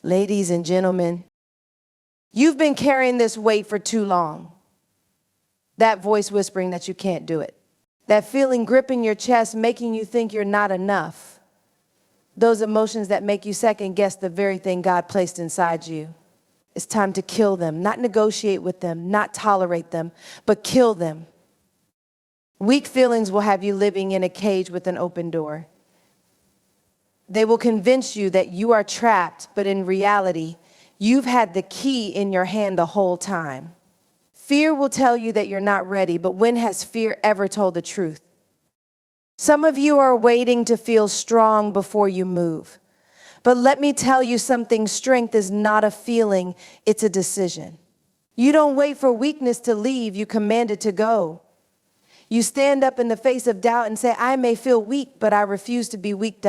Ladies and gentlemen, you've been carrying this weight for too long. That voice whispering that you can't do it. That feeling gripping your chest, making you think you're not enough. Those emotions that make you second guess the very thing God placed inside you. It's time to kill them, not negotiate with them, not tolerate them, but kill them. Weak feelings will have you living in a cage with an open door. They will convince you that you are trapped, but in reality, you've had the key in your hand the whole time. Fear will tell you that you're not ready, but when has fear ever told the truth? Some of you are waiting to feel strong before you move. But let me tell you something, strength is not a feeling, it's a decision. You don't wait for weakness to leave, you command it to go. You stand up in the face of doubt and say, I may feel weak, but I refuse to be weak.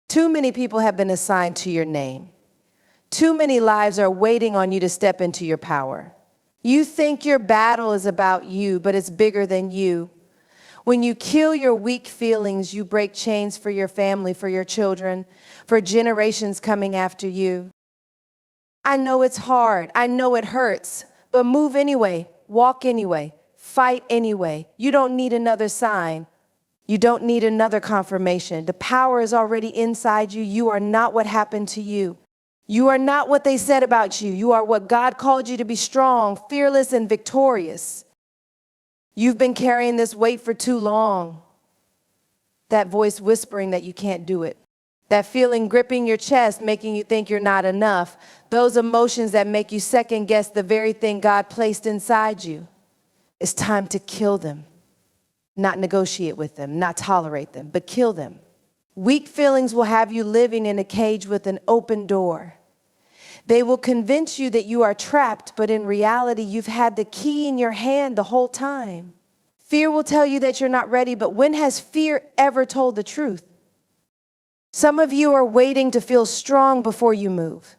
Too many people have been assigned to your name. Too many lives are waiting on you to step into your power. You think your battle is about you, but it's bigger than you. When you kill your weak feelings, you break chains for your family, for your children, for generations coming after you. I know it's hard. I know it hurts, but move anyway, walk anyway, fight anyway. You don't need another sign. You don't need another confirmation. The power is already inside you. You are not what happened to you. You are not what they said about you. You are what God called you to be: strong, fearless, and victorious. You've been carrying this weight for too long. That voice whispering that you can't do it. That feeling gripping your chest, making you think you're not enough. Those emotions that make you second guess the very thing God placed inside you. It's time to kill them. Not negotiate with them, not tolerate them, but kill them. Weak feelings will have you living in a cage with an open door. They will convince you that you are trapped, but in reality, you've had the key in your hand the whole time. Fear will tell you that you're not ready, but when has fear ever told the truth? Some of you are waiting to feel strong before you move.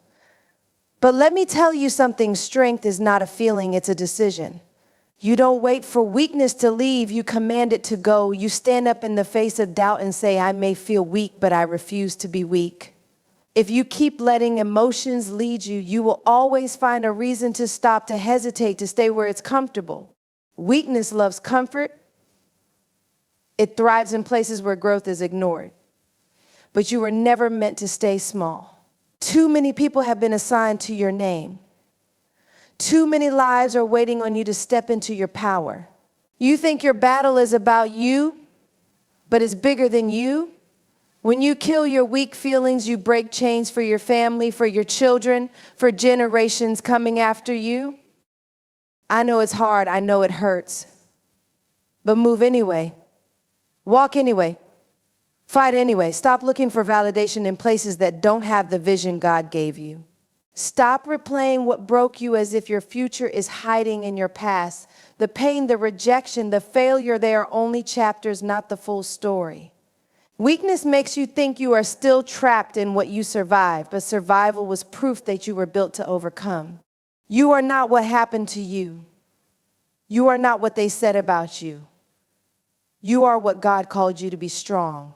But let me tell you something, strength is not a feeling, it's a decision. You don't wait for weakness to leave, you command it to go. You stand up in the face of doubt and say, I may feel weak, but I refuse to be weak. If you keep letting emotions lead you, you will always find a reason to stop, to hesitate, to stay where it's comfortable. Weakness loves comfort. It thrives in places where growth is ignored. But you were never meant to stay small. Too many people have been assigned to your name. Too many lives are waiting on you to step into your power. You think your battle is about you, but it's bigger than you. When you kill your weak feelings, you break chains for your family, for your children, for generations coming after you. I know it's hard. I know it hurts. But move anyway. Walk anyway. Fight anyway. Stop looking for validation in places that don't have the vision God gave you. Stop replaying what broke you as if your future is hiding in your past. The pain, the rejection, the failure, they are only chapters, not the full story. Weakness makes you think you are still trapped in what you survived, but survival was proof that you were built to overcome. You are not what happened to you. You are not what they said about you. You are what God called you to be: strong,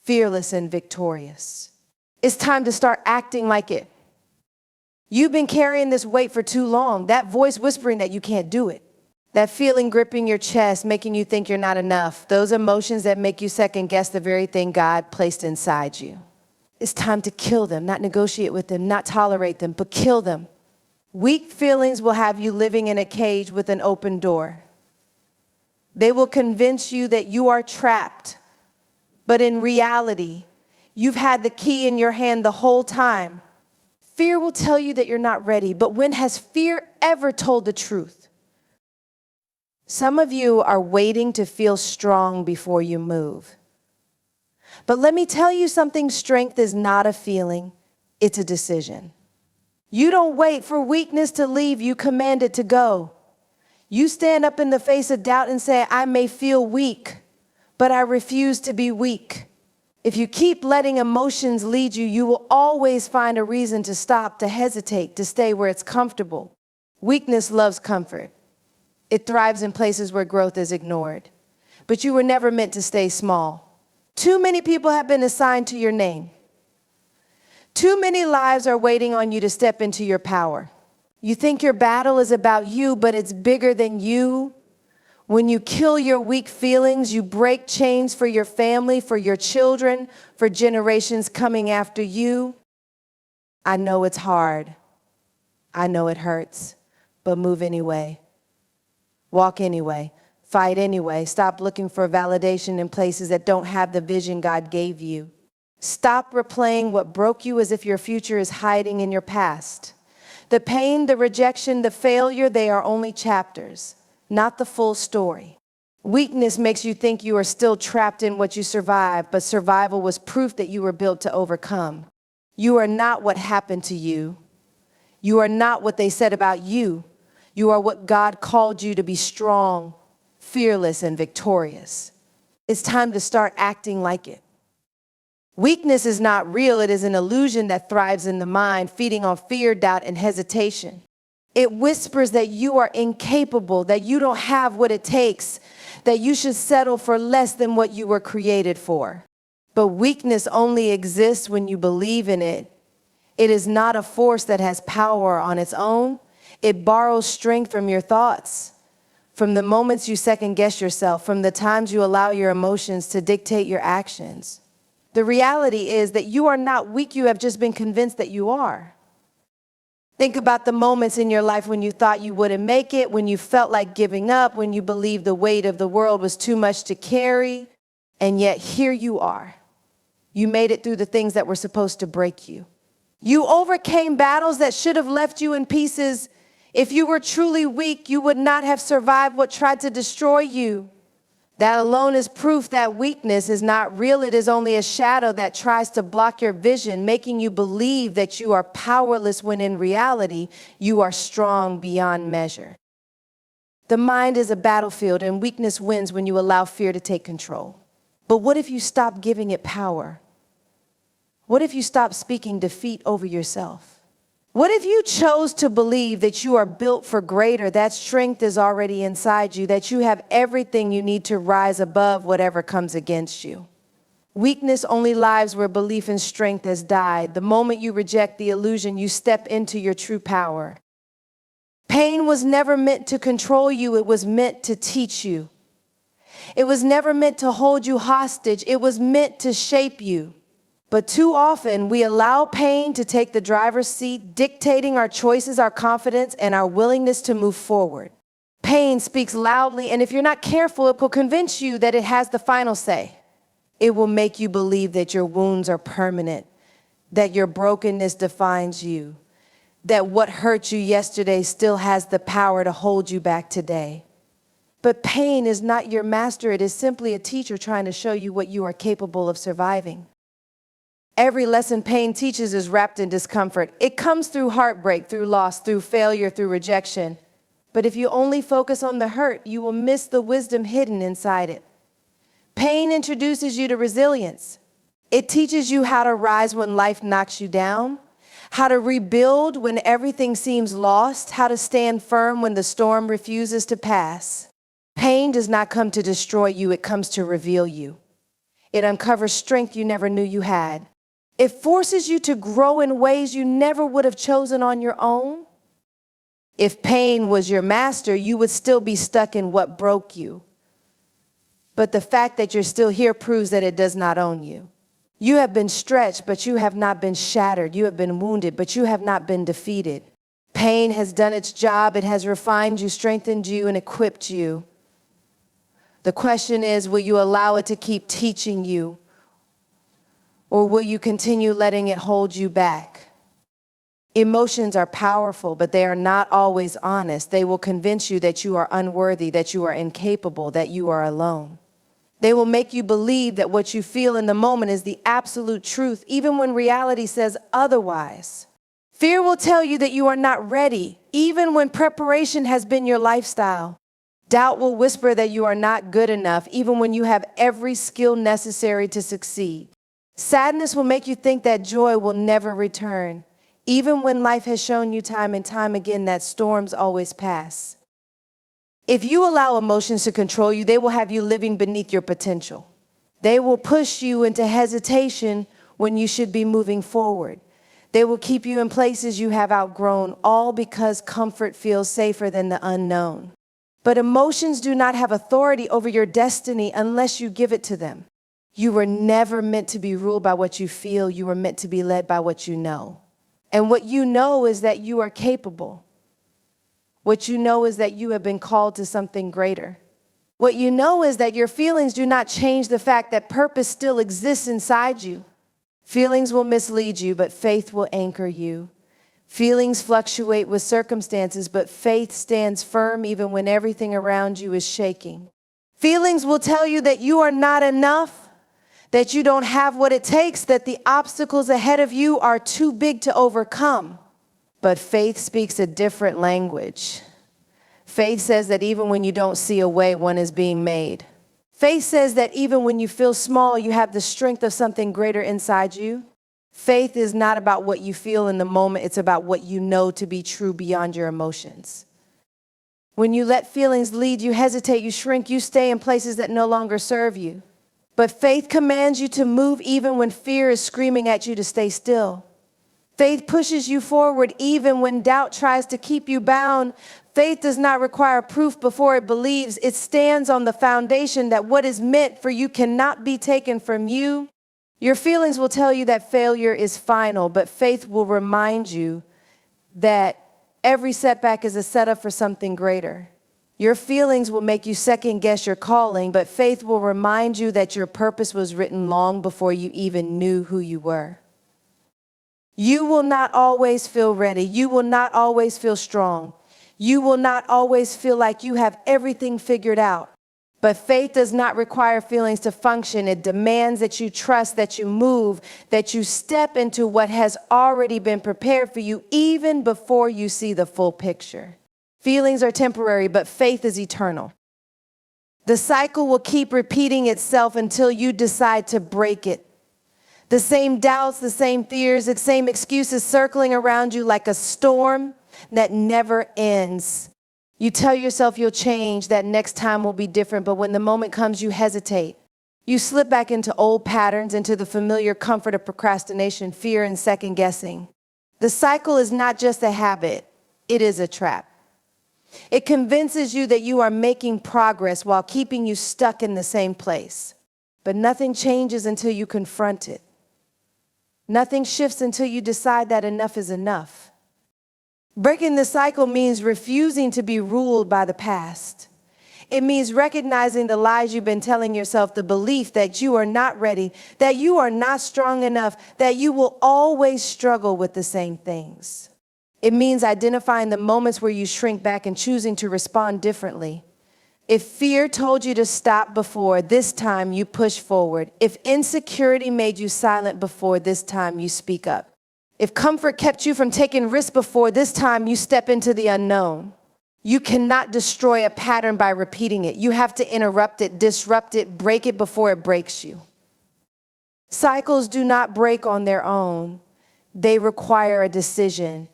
fearless, and victorious. It's time to start acting like it. You've been carrying this weight for too long. That voice whispering that you can't do it. That feeling gripping your chest, making you think you're not enough. Those emotions that make you second guess the very thing God placed inside you. It's time to kill them, not negotiate with them, not tolerate them, but kill them. Weak feelings will have you living in a cage with an open door. They will convince you that you are trapped, but in reality, you've had the key in your hand the whole time. Fear will tell you that you're not ready, but when has fear ever told the truth? Some of you are waiting to feel strong before you move. But let me tell you something, strength is not a feeling, it's a decision. You don't wait for weakness to leave, you command it to go. You stand up in the face of doubt and say, I may feel weak, but I refuse to be weak. If you keep letting emotions lead you, you will always find a reason to stop, to hesitate, to stay where it's comfortable. Weakness loves comfort. It thrives in places where growth is ignored. But you were never meant to stay small. Too many people have been assigned to your name. Too many lives are waiting on you to step into your power. You think your battle is about you, but it's bigger than you. When you kill your weak feelings, you break chains for your family, for your children, for generations coming after you. I know it's hard. I know it hurts, but move anyway. Walk anyway. Fight anyway. Stop looking for validation in places that don't have the vision God gave you. Stop replaying what broke you as if your future is hiding in your past. The pain, the rejection, the failure, they are only chapters, not the full story. Weakness makes you think you are still trapped in what you survived, but survival was proof that you were built to overcome. You are not what happened to you. You are not what they said about you. You are what God called you to be: strong, fearless, and victorious. It's time to start acting like it. Weakness is not real. It is an illusion that thrives in the mind, feeding on fear, doubt, and hesitation. It whispers that you are incapable, that you don't have what it takes, that you should settle for less than what you were created for. But weakness only exists when you believe in it. It is not a force that has power on its own. It borrows strength from your thoughts, from the moments you second guess yourself, from the times you allow your emotions to dictate your actions. The reality is that you are not weak. You have just been convinced that you are. Think about the moments in your life when you thought you wouldn't make it, when you felt like giving up, when you believed the weight of the world was too much to carry, and yet here you are. You made it through the things that were supposed to break you. You overcame battles that should have left you in pieces. If you were truly weak, you would not have survived what tried to destroy you. That alone is proof that weakness is not real. It is only a shadow that tries to block your vision, making you believe that you are powerless when in reality, you are strong beyond measure. The mind is a battlefield, and weakness wins when you allow fear to take control. But what if you stop giving it power? What if you stop speaking defeat over yourself? What if you chose to believe that you are built for greater, that strength is already inside you, that you have everything you need to rise above whatever comes against you? Weakness only lives where belief in strength has died. The moment you reject the illusion, you step into your true power. Pain was never meant to control you. It was meant to teach you. It was never meant to hold you hostage. It was meant to shape you. But too often, we allow pain to take the driver's seat, dictating our choices, our confidence, and our willingness to move forward. Pain speaks loudly, and if you're not careful, it will convince you that it has the final say. It will make you believe that your wounds are permanent, that your brokenness defines you, that what hurt you yesterday still has the power to hold you back today. But pain is not your master. It is simply a teacher trying to show you what you are capable of surviving. Every lesson pain teaches is wrapped in discomfort. It comes through heartbreak, through loss, through failure, through rejection. But if you only focus on the hurt, you will miss the wisdom hidden inside it. Pain introduces you to resilience. It teaches you how to rise when life knocks you down, how to rebuild when everything seems lost, how to stand firm when the storm refuses to pass. Pain does not come to destroy you, it comes to reveal you. It uncovers strength you never knew you had. It forces you to grow in ways you never would have chosen on your own. If pain was your master, you would still be stuck in what broke you. But the fact that you're still here proves that it does not own you. You have been stretched, but you have not been shattered. You have been wounded, but you have not been defeated. Pain has done its job. It has refined you, strengthened you, and equipped you. The question is, will you allow it to keep teaching you? Or will you continue letting it hold you back? Emotions are powerful, but they are not always honest. They will convince you that you are unworthy, that you are incapable, that you are alone. They will make you believe that what you feel in the moment is the absolute truth, even when reality says otherwise. Fear will tell you that you are not ready, even when preparation has been your lifestyle. Doubt will whisper that you are not good enough, even when you have every skill necessary to succeed. Sadness will make you think that joy will never return, even when life has shown you time and time again that storms always pass. If you allow emotions to control you, they will have you living beneath your potential. They will push you into hesitation when you should be moving forward. They will keep you in places you have outgrown, all because comfort feels safer than the unknown. But emotions do not have authority over your destiny unless you give it to them. You were never meant to be ruled by what you feel. You were meant to be led by what you know. And what you know is that you are capable. What you know is that you have been called to something greater. What you know is that your feelings do not change the fact that purpose still exists inside you. Feelings will mislead you, but faith will anchor you. Feelings fluctuate with circumstances, but faith stands firm even when everything around you is shaking. Feelings will tell you that you are not enough, that you don't have what it takes, that the obstacles ahead of you are too big to overcome. But faith speaks a different language. Faith says that even when you don't see a way, one is being made. Faith says that even when you feel small, you have the strength of something greater inside you. Faith is not about what you feel in the moment. It's about what you know to be true beyond your emotions. When you let feelings lead, you hesitate, you shrink, you stay in places that no longer serve you. But faith commands you to move even when fear is screaming at you to stay still. Faith pushes you forward even when doubt tries to keep you bound. Faith does not require proof before it believes. It stands on the foundation that what is meant for you cannot be taken from you. Your feelings will tell you that failure is final, but faith will remind you that every setback is a setup for something greater. Your feelings will make you second guess your calling, but faith will remind you that your purpose was written long before you even knew who you were. You will not always feel ready. You will not always feel strong. You will not always feel like you have everything figured out. But faith does not require feelings to function. It demands that you trust, that you move, that you step into what has already been prepared for you even before you see the full picture. Feelings are temporary, but faith is eternal. The cycle will keep repeating itself until you decide to break it. The same doubts, the same fears, the same excuses circling around you like a storm that never ends. You tell yourself you'll change, that next time will be different, but when the moment comes, you hesitate. You slip back into old patterns, into the familiar comfort of procrastination, fear, and second guessing. The cycle is not just a habit, it is a trap. It convinces you that you are making progress while keeping you stuck in the same place. But nothing changes until you confront it. Nothing shifts until you decide that enough is enough. Breaking the cycle means refusing to be ruled by the past. It means recognizing the lies you've been telling yourself, the belief that you are not ready, that you are not strong enough, that you will always struggle with the same things. It means identifying the moments where you shrink back and choosing to respond differently. If fear told you to stop before, this time you push forward. If insecurity made you silent before, this time you speak up. If comfort kept you from taking risks before, this time you step into the unknown. You cannot destroy a pattern by repeating it. You have to interrupt it, disrupt it, break it before it breaks you. Cycles do not break on their own. They require a decision,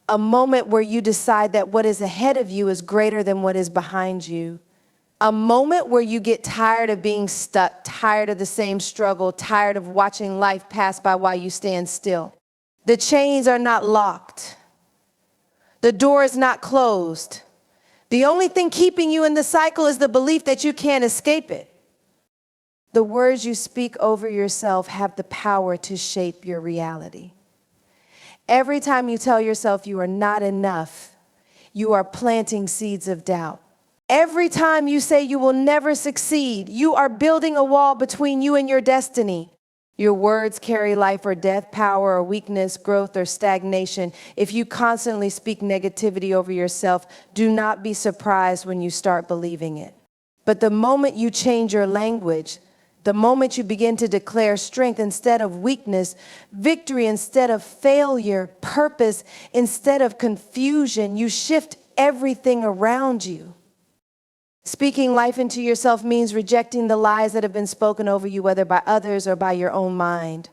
a moment where you decide that what is ahead of you is greater than what is behind you. A moment where you get tired of being stuck, tired of the same struggle, tired of watching life pass by while you stand still. The chains are not locked. The door is not closed. The only thing keeping you in the cycle is the belief that you can't escape it. The words you speak over yourself have the power to shape your reality. Every time you tell yourself you are not enough, you are planting seeds of doubt. Every time you say you will never succeed, you are building a wall between you and your destiny. Your words carry life or death, power or weakness, growth or stagnation. If you constantly speak negativity over yourself, do not be surprised when you start believing it. But the moment you change your language, the moment you begin to declare strength instead of weakness, victory instead of failure, purpose instead of confusion, you shift everything around you. Speaking life into yourself means rejecting the lies that have been spoken over you, whether by others or by your own mind.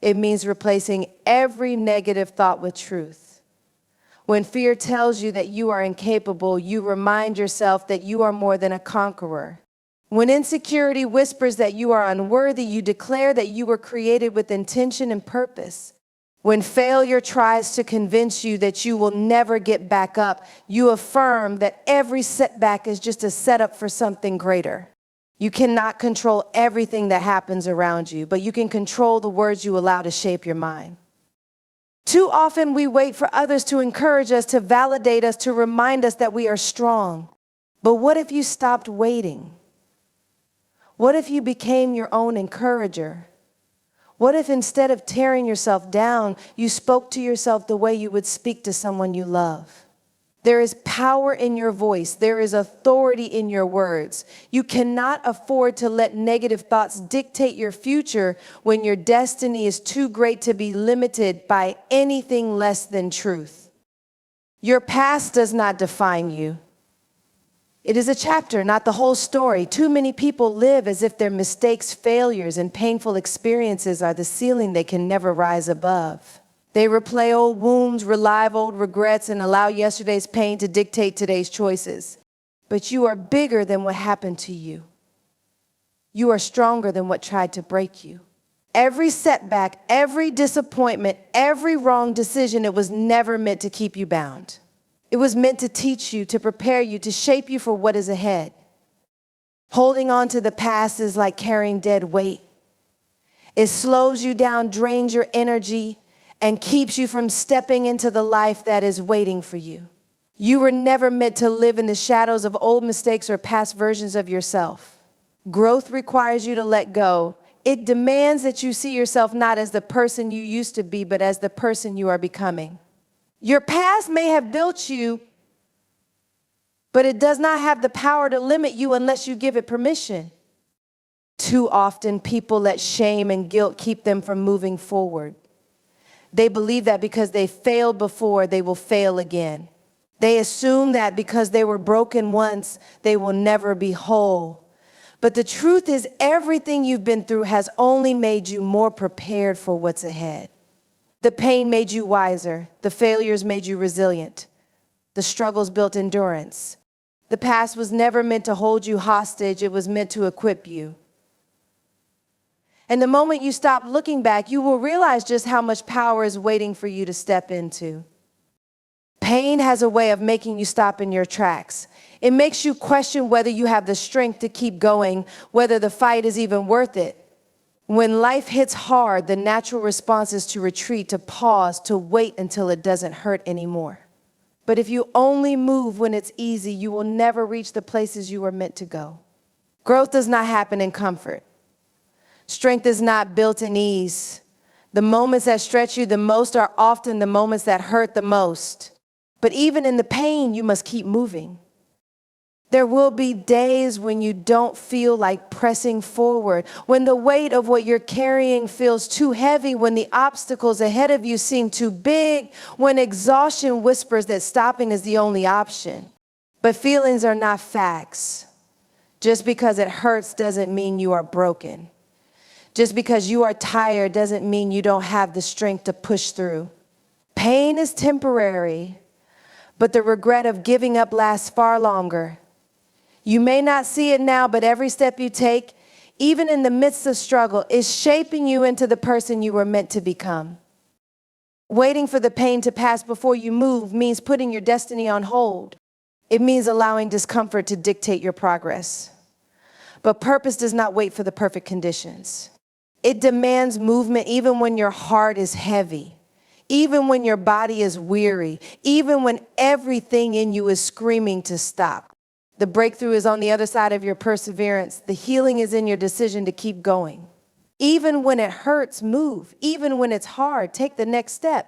It means replacing every negative thought with truth. When fear tells you that you are incapable, you remind yourself that you are more than a conqueror. When insecurity whispers that you are unworthy, you declare that you were created with intention and purpose. When failure tries to convince you that you will never get back up, you affirm that every setback is just a setup for something greater. You cannot control everything that happens around you, but you can control the words you allow to shape your mind. Too often we wait for others to encourage us, to validate us, to remind us that we are strong. But what if you stopped waiting? What if you became your own encourager? What if instead of tearing yourself down, you spoke to yourself the way you would speak to someone you love? There is power in your voice. There is authority in your words. You cannot afford to let negative thoughts dictate your future when your destiny is too great to be limited by anything less than truth. Your past does not define you. It is a chapter, not the whole story. Too many people live as if their mistakes, failures, and painful experiences are the ceiling they can never rise above. They replay old wounds, relive old regrets, and allow yesterday's pain to dictate today's choices. But you are bigger than what happened to you. You are stronger than what tried to break you. Every setback, every disappointment, every wrong decision, it was never meant to keep you bound. It was meant to teach you, to prepare you, to shape you for what is ahead. Holding on to the past is like carrying dead weight. It slows you down, drains your energy, and keeps you from stepping into the life that is waiting for you. You were never meant to live in the shadows of old mistakes or past versions of yourself. Growth requires you to let go. It demands that you see yourself not as the person you used to be, but as the person you are becoming. Your past may have built you, but it does not have the power to limit you unless you give it permission. Too often, people let shame and guilt keep them from moving forward. They believe that because they failed before, they will fail again. They assume that because they were broken once, they will never be whole. But the truth is, everything you've been through has only made you more prepared for what's ahead. The pain made you wiser. The failures made you resilient. The struggles built endurance. The past was never meant to hold you hostage. It was meant to equip you. And the moment you stop looking back, you will realize just how much power is waiting for you to step into. Pain has a way of making you stop in your tracks. It makes you question whether you have the strength to keep going, whether the fight is even worth it. When life hits hard, the natural response is to retreat, to pause, to wait until it doesn't hurt anymore. But if you only move when it's easy, you will never reach the places you were meant to go. Growth does not happen in comfort. Strength is not built in ease. The moments that stretch you the most are often the moments that hurt the most. But even in the pain, you must keep moving. There will be days when you don't feel like pressing forward, when the weight of what you're carrying feels too heavy, when the obstacles ahead of you seem too big, when exhaustion whispers that stopping is the only option. But feelings are not facts. Just because it hurts doesn't mean you are broken. Just because you are tired doesn't mean you don't have the strength to push through. Pain is temporary, but the regret of giving up lasts far longer. You may not see it now, but every step you take, even in the midst of struggle, is shaping you into the person you were meant to become. Waiting for the pain to pass before you move means putting your destiny on hold. It means allowing discomfort to dictate your progress. But purpose does not wait for the perfect conditions. It demands movement even when your heart is heavy, even when your body is weary, even when everything in you is screaming to stop. The breakthrough is on the other side of your perseverance. The healing is in your decision to keep going. Even when it hurts, move. Even when it's hard, take the next step.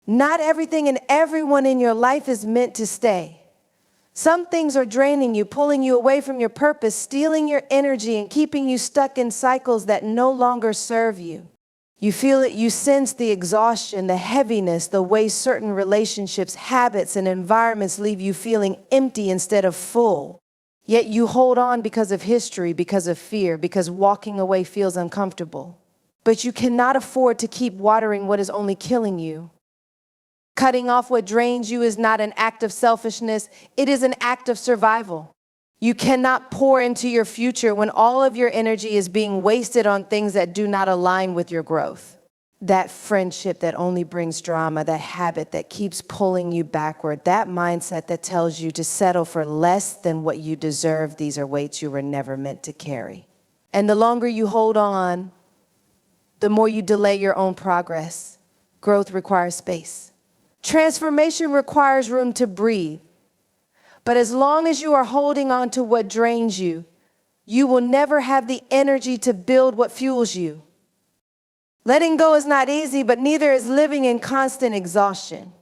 Not everything and everyone in your life is meant to stay. Some things are draining you, pulling you away from your purpose, stealing your energy, and keeping you stuck in cycles that no longer serve you. You feel it, you sense the exhaustion, the heaviness, the way certain relationships, habits, and environments leave you feeling empty instead of full. Yet you hold on because of history, because of fear, because walking away feels uncomfortable. But you cannot afford to keep watering what is only killing you. Cutting off what drains you is not an act of selfishness, it is an act of survival. You cannot pour into your future when all of your energy is being wasted on things that do not align with your growth. that friendship that only brings drama, that habit that keeps pulling you backward, that mindset that tells you to settle for less than what you deserve. These are weights you were never meant to carry. And the longer you hold on, the more you delay your own progress. Growth requires space. Transformation requires room to breathe. But as long as you are holding on to what drains you, you will never have the energy to build what fuels you. Letting go is not easy, but neither is living in constant exhaustion.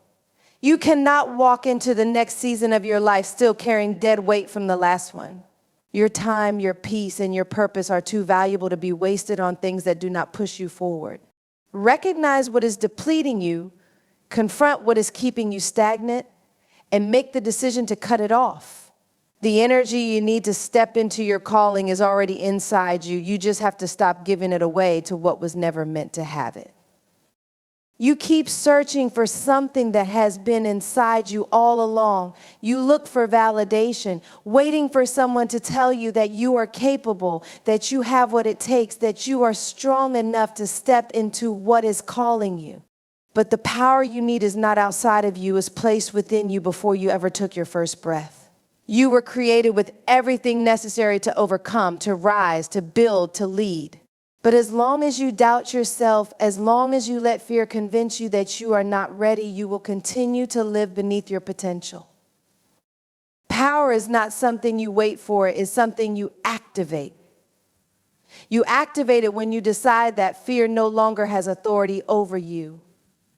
You cannot walk into the next season of your life still carrying dead weight from the last one. Your time, your peace, and your purpose are too valuable to be wasted on things that do not push you forward. Recognize what is depleting you, confront what is keeping you stagnant, and make the decision to cut it off. The energy you need to step into your calling is already inside you. You just have to stop giving it away to what was never meant to have it. You keep searching for something that has been inside you all along. You look for validation, waiting for someone to tell you that you are capable, that you have what it takes, that you are strong enough to step into what is calling you. But the power you need is not outside of you, it's placed within you before you ever took your first breath. You were created with everything necessary to overcome, to rise, to build, to lead. But as long as you doubt yourself, as long as you let fear convince you that you are not ready, you will continue to live beneath your potential. Power is not something you wait for, it's something you activate. You activate it when you decide that fear no longer has authority over you.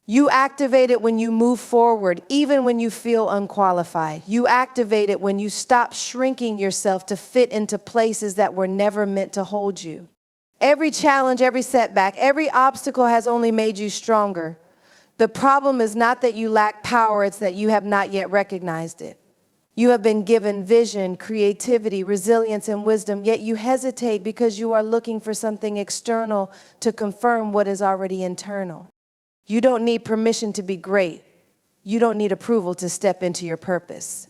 You activate it when you move forward, even when you feel unqualified. You activate it when you stop shrinking yourself to fit into places that were never meant to hold you. Every challenge, every setback, every obstacle has only made you stronger. The problem is not that you lack power, it's that you have not yet recognized it. You have been given vision, creativity, resilience, and wisdom, yet you hesitate because you are looking for something external to confirm what is already internal. You don't need permission to be great. You don't need approval to step into your purpose.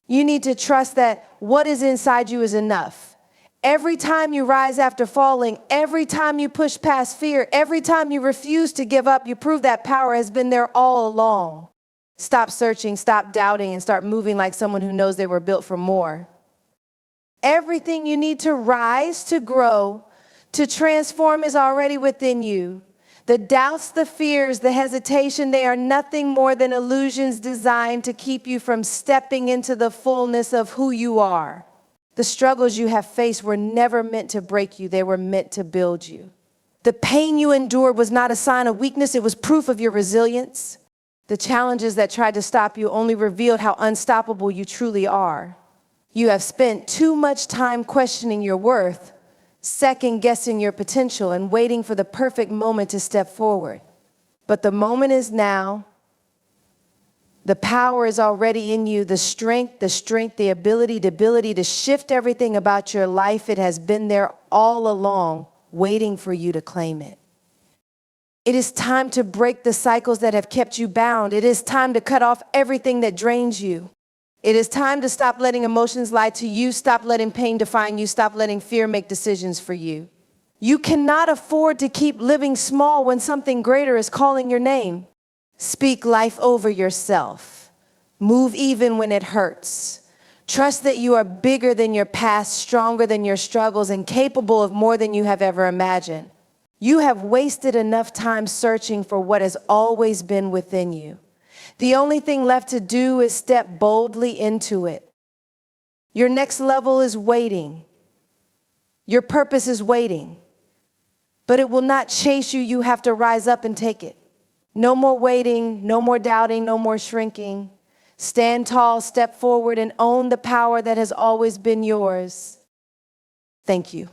You need to trust that what is inside you is enough. Every time you rise after falling, every time you push past fear, every time you refuse to give up, you prove that power has been there all along. Stop searching, stop doubting, and start moving like someone who knows they were built for more. Everything you need to rise, to grow, to transform is already within you. The doubts, the fears, the hesitation, they are nothing more than illusions designed to keep you from stepping into the fullness of who you are. The struggles you have faced were never meant to break you, they were meant to build you. The pain you endured was not a sign of weakness, it was proof of your resilience. The challenges that tried to stop you only revealed how unstoppable you truly are. You have spent too much time questioning your worth, second-guessing your potential, and waiting for the perfect moment to step forward. But the moment is now. The power is already in you, the strength, the ability to shift everything about your life. It has been there all along, waiting for you to claim it. It is time to break the cycles that have kept you bound. It is time to cut off everything that drains you. It is time to stop letting emotions lie to you, stop letting pain define you, stop letting fear make decisions for you. You cannot afford to keep living small when something greater is calling your name. Speak life over yourself. Move even when it hurts. Trust that you are bigger than your past, stronger than your struggles, and capable of more than you have ever imagined. You have wasted enough time searching for what has always been within you. The only thing left to do is step boldly into it. Your next level is waiting. Your purpose is waiting. But it will not chase you. You have to rise up and take it. No more waiting, no more doubting, no more shrinking. Stand tall, step forward, and own the power that has always been yours. Thank you.